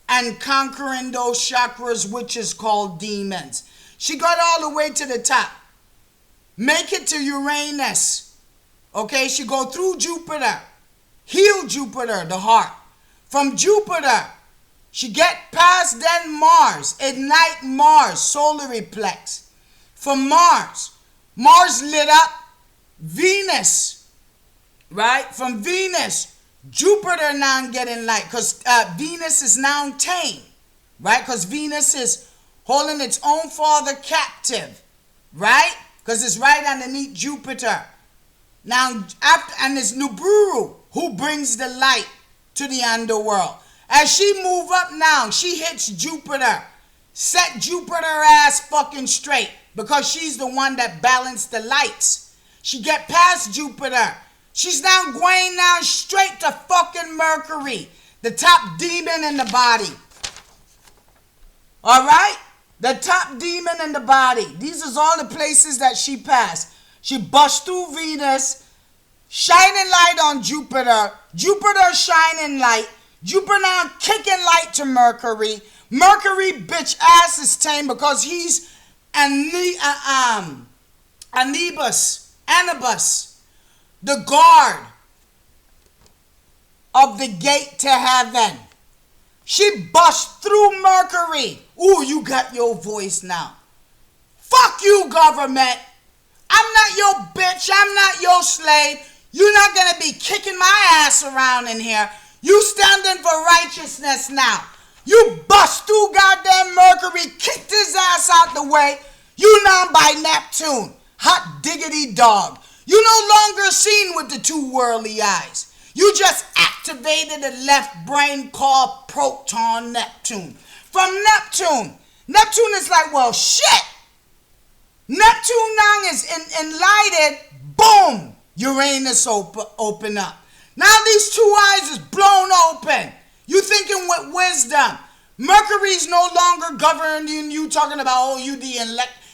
And conquering those chakras, which is called demons. She got all the way to the top. Make it to Uranus. Okay? She go through Jupiter. Heal Jupiter, the heart. From Jupiter, she get past then Mars. Ignite Mars, solar plex. From Mars, Mars lit up Venus. Right? From Venus, Jupiter now getting light. Because Venus is now tame. Right? Because Venus is holding its own father captive. Right? Because it's right underneath Jupiter. Now, after, and it's Nibiru who brings the light to the underworld. As she move up now, she hits Jupiter. Set Jupiter ass fucking straight. Because she's the one that balanced the lights. She get past Jupiter. She's now going now straight to fucking Mercury. The top demon in the body. Alright? The top demon in the body. These is all the places that she passed. She bust through Venus. Shining light on Jupiter. Jupiter shining light. Jupiter now kicking light to Mercury. Mercury bitch ass is tame because he's Anubis, the guard of the gate to heaven. She bust through Mercury. Ooh, you got your voice now. Fuck you, government. I'm not your bitch. I'm not your slave. You're not going to be kicking my ass around in here. You standing for righteousness now. You bust through goddamn Mercury, kicked his ass out the way. You now by Neptune. Hot diggity dog. You no longer seen with the two worldly eyes. You just activated the left brain called Proton Neptune. From Neptune is like, well, shit. Neptune now is enlightened. Boom. Uranus open up. Now these two eyes is blown open. You thinking with wisdom. Mercury's no longer governing you, talking about, oh, you the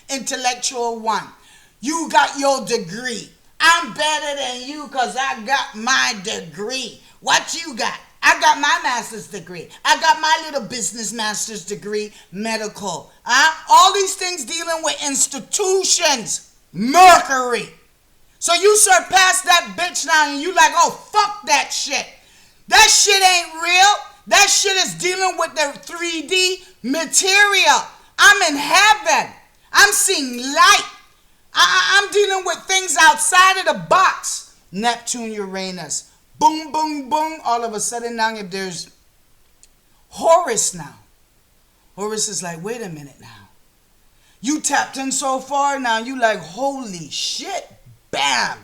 intellectual one. You got your degree. I'm better than you because I got my degree. What you got? I got my master's degree. I got my little business master's degree, medical. All these things dealing with institutions. Mercury. So you surpass that bitch now and you like, oh, fuck that shit. That shit ain't real. That shit is dealing with the 3D material. I'm in heaven. I'm seeing light. I'm dealing with things outside of the box. Neptune, Uranus. Boom, boom, boom. All of a sudden now, if there's Horus now. Horus is like, wait a minute now. You tapped in so far now. You like, holy shit. Bam.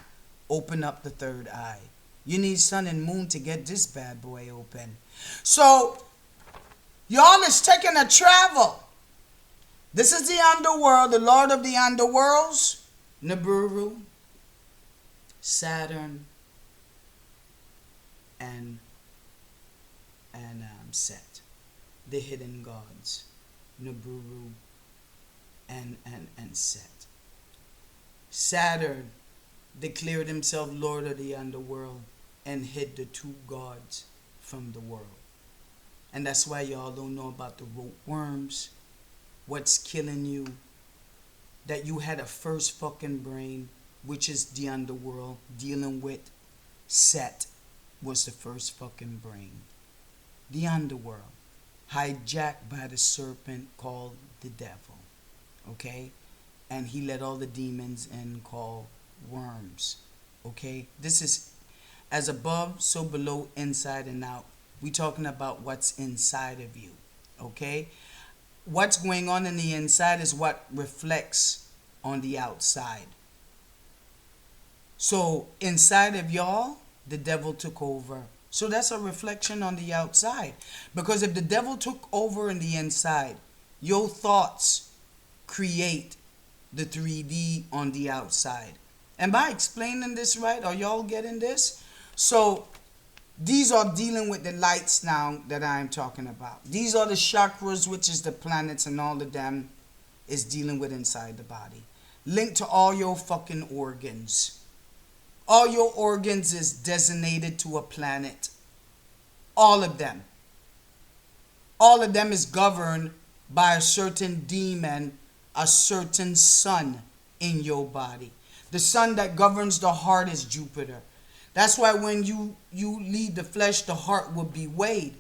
Open up the third eye. You need sun and moon to get this bad boy open. So, y'all is taking a travel. This is the underworld, the Lord of the underworlds. Nibiru, Saturn, and Set. The hidden gods. Nibiru and Set. Saturn declared himself Lord of the underworld and hid the two gods from the world. And that's why y'all don't know about the rope worms, what's killing you, that you had a first fucking brain, which is the underworld, dealing with Set was the first fucking brain. The underworld, hijacked by the serpent called the devil, okay? And he let all the demons in called worms, okay? This is as above, so below, inside and out. We talking about what's inside of you, okay? What's going on in the inside is what reflects on the outside. So inside of y'all, the devil took over. So that's a reflection on the outside. Because if the devil took over in the inside, your thoughts create the 3D on the outside. Am I explaining this right? Are y'all getting this? So these are dealing with the lights now that I'm talking about. These are the chakras, which is the planets, and all of them is dealing with inside the body. Linked to all your fucking organs. All your organs is designated to a planet. All of them. All of them is governed by a certain demon, a certain sun in your body. The sun that governs the heart is Jupiter. That's why when you leave the flesh, the heart will be weighed.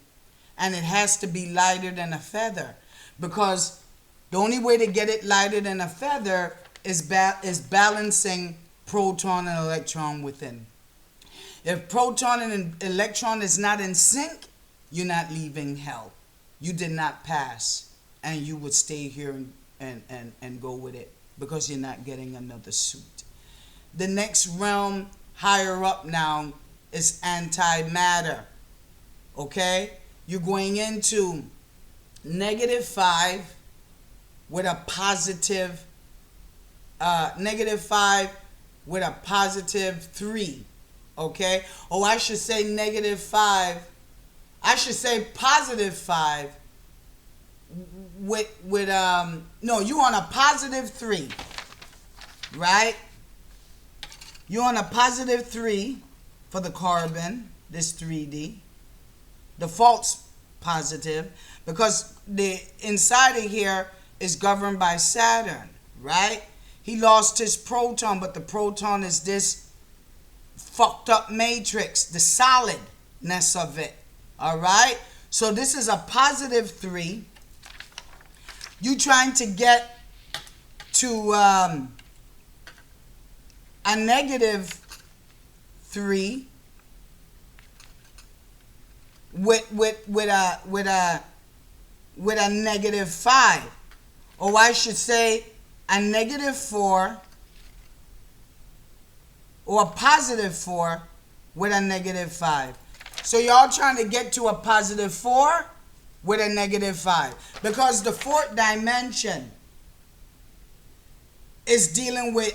And it has to be lighter than a feather. Because the only way to get it lighter than a feather is balancing proton and electron within. If proton and electron is not in sync, you're not leaving hell. You did not pass. And you would stay here and go with it. Because you're not getting another suit. The next realm higher up now is antimatter. Okay? You're going into -5 with a positive, -5 with a positive 3. Okay? Oh, I should say -5. I should say +5 with no, you on a +3. Right? You're on a +3 for the carbon, this 3D. The false positive, because the inside of here is governed by Saturn, right? He lost his proton, but the proton is this fucked up matrix, the solidness of it, all right? So this is a +3. You trying to get to a -3 with a -5, or I should say a -4 or a +4 with a -5. So y'all trying to get to a +4 with a -5, because the fourth dimension is dealing with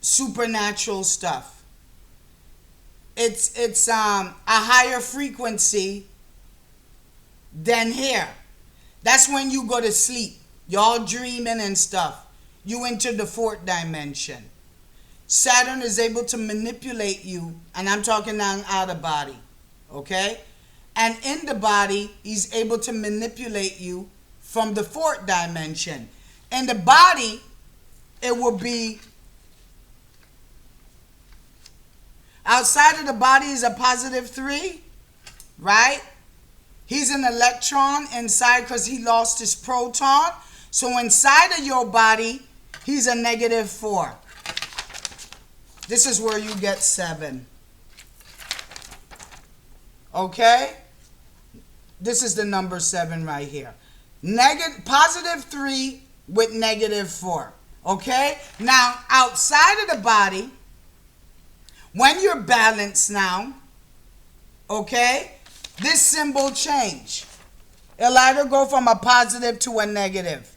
supernatural stuff. It's a higher frequency than here. That's when you go to sleep. Y'all dreaming and stuff. You enter the fourth dimension. Saturn is able to manipulate you, and I'm talking now out of body. Okay? And in the body, he's able to manipulate you from the fourth dimension. In the body, it will be outside of the body is a +3, right? He's an electron inside because he lost his proton. So inside of your body, he's a -4. This is where you get 7. Okay? This is the number 7 right here. +3 with -4. Okay? Now, outside of the body, when you're balanced now, okay, this symbol change. It'll either go from a positive to a negative.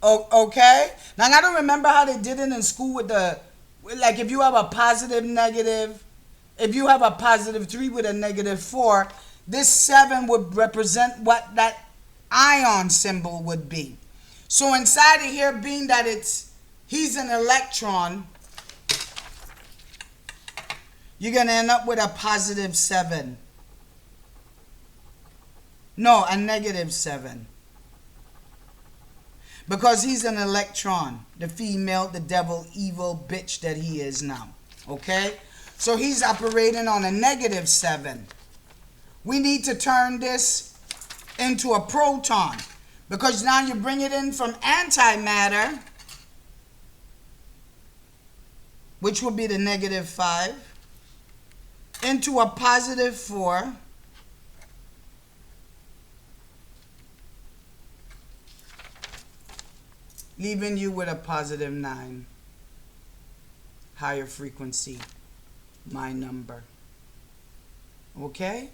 Okay? Now, I don't remember how they did it in school with the, like if you have a positive negative, if you have a +3 with a -4, this 7 would represent what that ion symbol would be. So inside of here, being that he's an electron, you're going to end up with a +7. No, a -7. Because he's an electron. The female, the devil, evil bitch that he is now. Okay? So he's operating on a -7. We need to turn this into a proton. Because now you bring it in from antimatter, which will be the -5. Into a +4, leaving you with a +9, higher frequency, my number. Okay?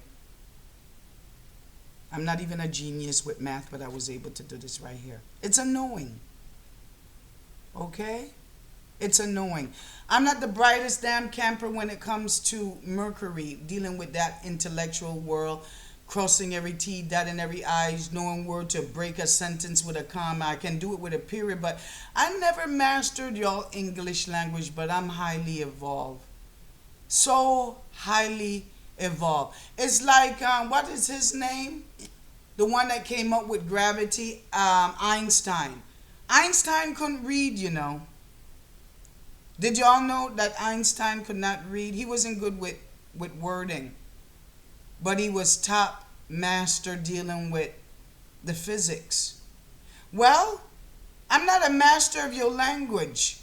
I'm not even a genius with math, but I was able to do this right here. It's a knowing. Okay? It's annoying. I'm not the brightest damn camper when it comes to Mercury, dealing with that intellectual world, crossing every T, dotting every I, knowing where to break a sentence with a comma. I can do it with a period, but I never mastered y'all English language, but I'm highly evolved. So highly evolved. It's like, what is his name? The one that came up with gravity, Einstein. Einstein couldn't read, you know. Did y'all know that Einstein could not read? He wasn't good with wording. But he was top master dealing with the physics. Well, I'm not a master of your language.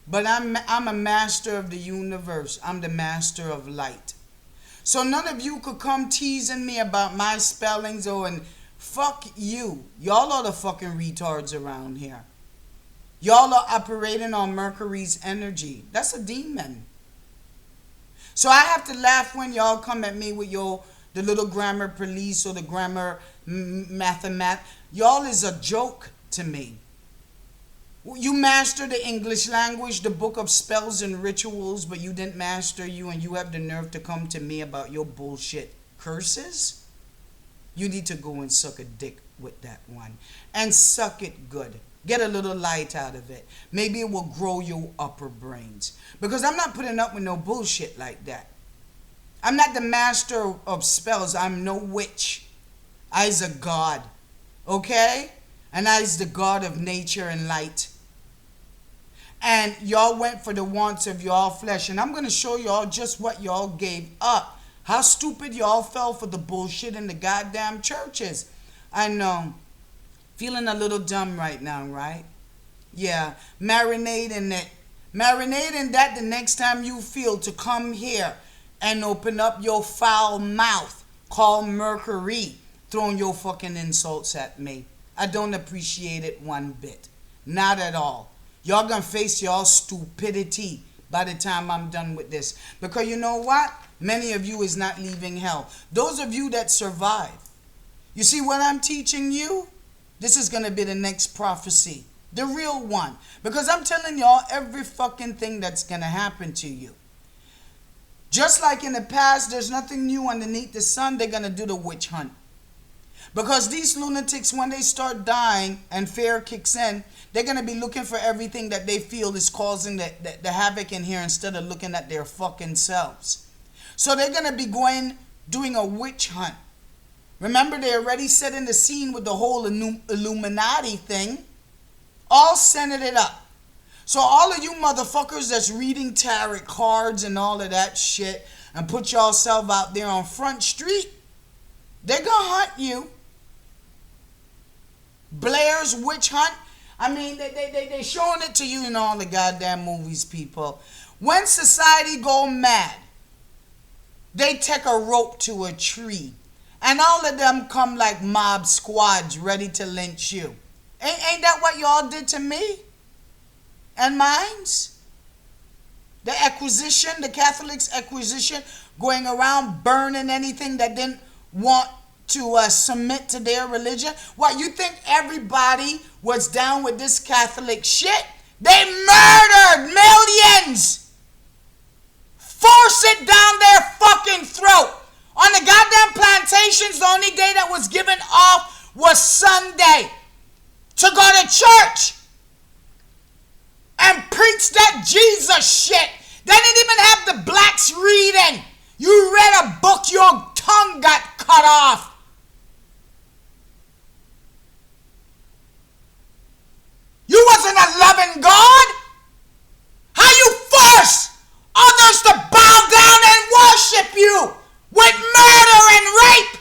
But I'm a master of the universe. I'm the master of light. So none of you could come teasing me about my spellings and fuck you. Y'all are the fucking retards around here. Y'all are operating on Mercury's energy. That's a demon. So I have to laugh when y'all come at me with the little grammar police or the grammar mathemat. Y'all is a joke to me. You master the English language, the book of spells and rituals, but you didn't master you, and you have the nerve to come to me about your bullshit curses? You need to go and suck a dick with that one. And suck it good. Get a little light out of it. Maybe it will grow your upper brains. Because I'm not putting up with no bullshit like that. I'm not the master of spells. I'm no witch. I's a god. Okay? And I's the god of nature and light. And y'all went for the wants of y'all flesh. And I'm going to show y'all just what y'all gave up. How stupid y'all fell for the bullshit in the goddamn churches. I know. Feeling a little dumb right now, right? Yeah. Marinate in it. Marinate in that the next time you feel to come here and open up your foul mouth. Call Mercury. Throwing your fucking insults at me. I don't appreciate it one bit. Not at all. Y'all gonna face y'all stupidity by the time I'm done with this. Because you know what? Many of you is not leaving hell. Those of you that survive. You see what I'm teaching you? This is gonna be the next prophecy. The real one. Because I'm telling y'all every fucking thing that's gonna happen to you. Just like in the past, there's nothing new underneath the sun. They're gonna do the witch hunt. Because these lunatics, when they start dying and fear kicks in, they're going to be looking for everything that they feel is causing the havoc in here instead of looking at their fucking selves. So they're going to be doing a witch hunt. Remember, they already set in the scene with the whole Illuminati thing. All centered it up. So all of you motherfuckers that's reading tarot cards and all of that shit and put yourself out there on Front Street, they're going to hunt you. Blair's witch hunt. I mean, they showing it to you in all the goddamn movies, people. When society go mad, they take a rope to a tree. And all of them come like mob squads ready to lynch you. Ain't that what y'all did to me? And mines? The acquisition, the Catholics' acquisition, going around burning anything that didn't want to submit to their religion. What, you think everybody was down with this Catholic shit? They murdered millions. Force it down their fucking throat. On the goddamn plantations, the only day that was given off was Sunday to go to church and preach that Jesus shit. They didn't even have the blacks reading. You read a book, your tongue got cut off. You wasn't a loving God. How you force others to bow down and worship you with murder and rape?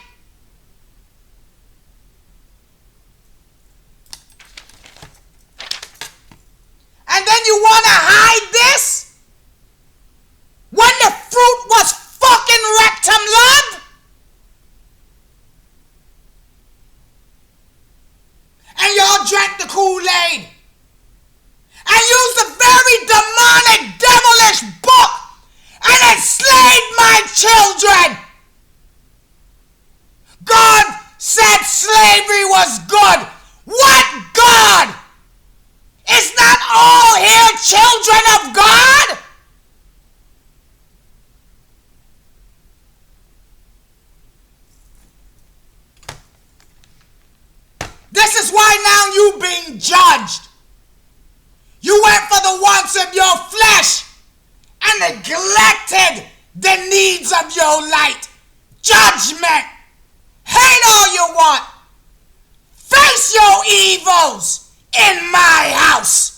And then you want to hide this? When the fruit was fucking rectum love? And y'all drank the Kool-Aid. And used a very demonic, devilish book and enslaved my children. God said slavery was good. What God? Is not all here children of God? This is why now you being judged. You went for the wants of your flesh and neglected the needs of your light. Judgment. Hate all you want. Face your evils in my house.